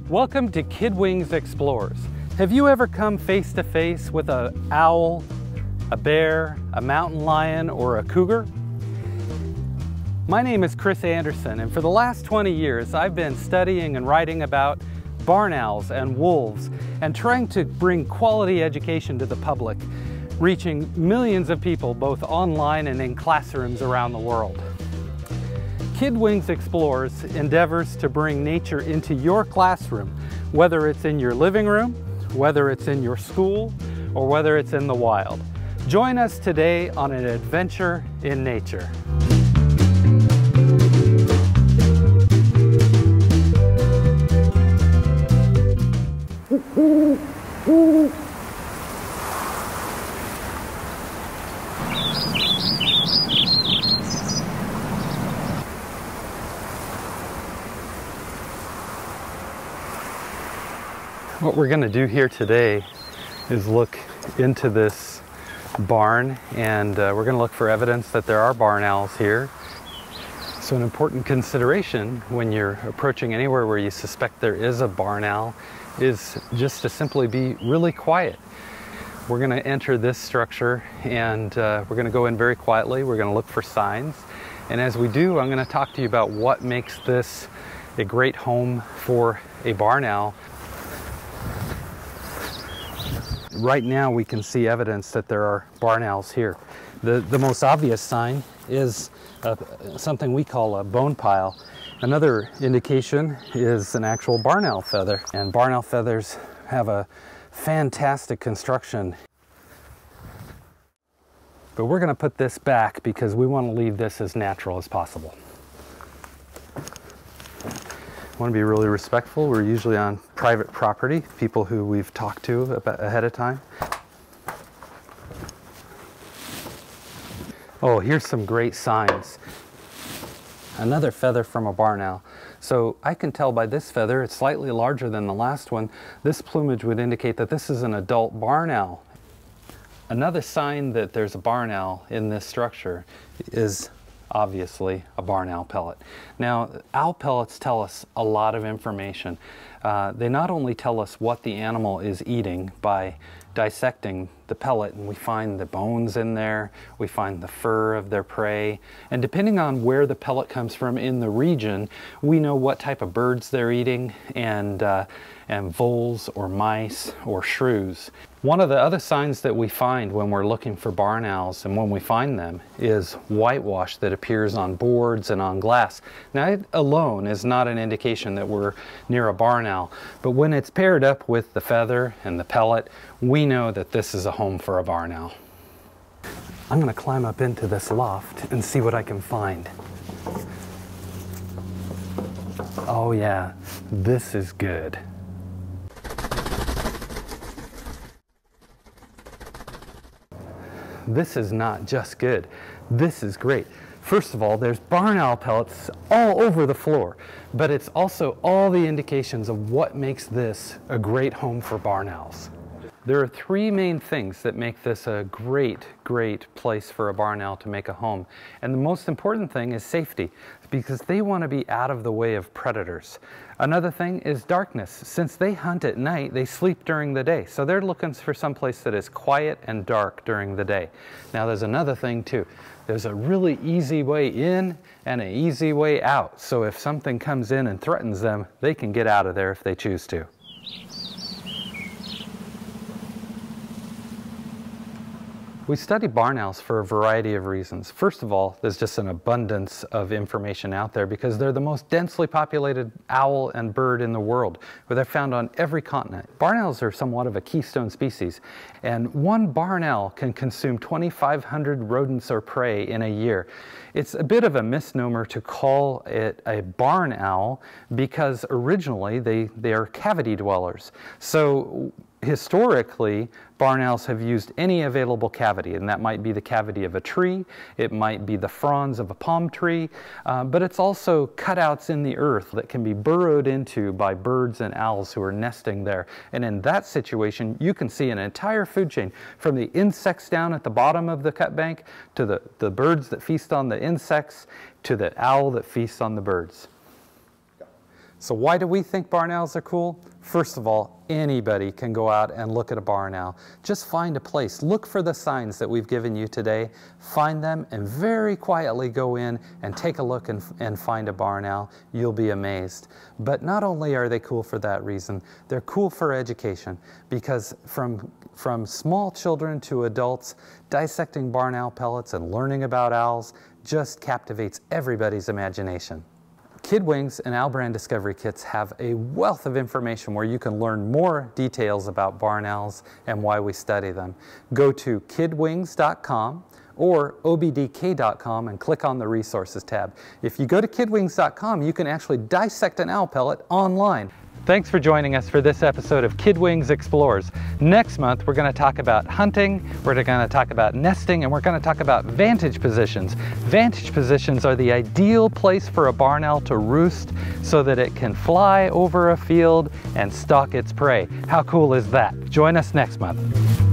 Welcome to Kidwings Explores. Have you ever come face to face with an owl, a bear, a mountain lion, or a cougar? My name is Chris Anderson, and for the last 20 years I've been studying and writing about barn owls and wolves and trying to bring quality education to the public, reaching millions of people both online and in classrooms around the world. Kidwings Explores endeavors to bring nature into your classroom, whether it's in your living room, whether it's in your school, or whether it's in the wild. Join us today on an adventure in nature. What we're going to do here today is look into this barn, and we're going to look for evidence that there are barn owls here. So an important consideration when you're approaching anywhere where you suspect there is a barn owl is just to simply be really quiet. We're going to enter this structure, and we're going to go in very quietly. We're going to look for signs, and as we do, I'm going to talk to you about what makes this a great home for a barn owl. Right now we can see evidence that there are barn owls here. The most obvious sign is something we call a bone pile. Another indication is an actual barn owl feather, and barn owl feathers have a fantastic construction. But we're going to put this back because we want to leave this as natural as possible. I want to be really respectful. We're usually on private property, people who we've talked to ahead of time. Oh, here's some great signs. Another feather from a barn owl. So I can tell by this feather, it's slightly larger than the last one. This plumage would indicate that this is an adult barn owl. Another sign that there's a barn owl in this structure is obviously a barn owl pellet. Now, owl pellets tell us a lot of information. They not only tell us what the animal is eating by dissecting the pellet, and we find the bones in there, we find the fur of their prey, and depending on where the pellet comes from in the region, we know what type of birds they're eating, and voles or mice or shrews. One of the other signs that we find when we're looking for barn owls, and when we find them, is whitewash that appears on boards and on glass. Now, it alone is not an indication that we're near a barn owl, but when it's paired up with the feather and the pellet, we know that this is a home for a barn owl. I'm going to climb up into this loft and see what I can find. Oh yeah, this is good. This is not just good, this is great. First of all, there's barn owl pellets all over the floor, but it's also all the indications of what makes this a great home for barn owls. There are three main things that make this a great place for a barn owl to make a home. And the most important thing is safety, because they want to be out of the way of predators. Another thing is darkness. Since they hunt at night, they sleep during the day. So they're looking for some place that is quiet and dark during the day. Now there's another thing too. There's a really easy way in and an easy way out. So if something comes in and threatens them, they can get out of there if they choose to. We study barn owls for a variety of reasons. First of all, there's just an abundance of information out there because they're the most densely populated owl and bird in the world, where they're found on every continent. Barn owls are somewhat of a keystone species, and one barn owl can consume 2,500 rodents or prey in a year. It's a bit of a misnomer to call it a barn owl because originally they are cavity dwellers. So historically, barn owls have used any available cavity, and that might be the cavity of a tree, it might be the fronds of a palm tree, but it's also cutouts in the earth that can be burrowed into by birds and owls who are nesting there. And in that situation, you can see an entire food chain, from the insects down at the bottom of the cut bank, to the birds that feast on the insects, to the owl that feasts on the birds. So why do we think barn owls are cool? First of all, anybody can go out and look at a barn owl. Just find a place. Look for the signs that we've given you today. Find them and very quietly go in and take a look and find a barn owl. You'll be amazed. But not only are they cool for that reason, they're cool for education, because from small children to adults, dissecting barn owl pellets and learning about owls just captivates everybody's imagination. Kidwings and Owl Brand Discovery Kits have a wealth of information where you can learn more details about barn owls and why we study them. Go to kidwings.com or obdk.com and click on the Resources tab. If you go to kidwings.com, you can actually dissect an owl pellet online. Thanks for joining us for this episode of Kidwings Explores. Next month, we're going to talk about hunting, we're going to talk about nesting, and we're going to talk about vantage positions. Vantage positions are the ideal place for a barn owl to roost so that it can fly over a field and stalk its prey. How cool is that? Join us next month.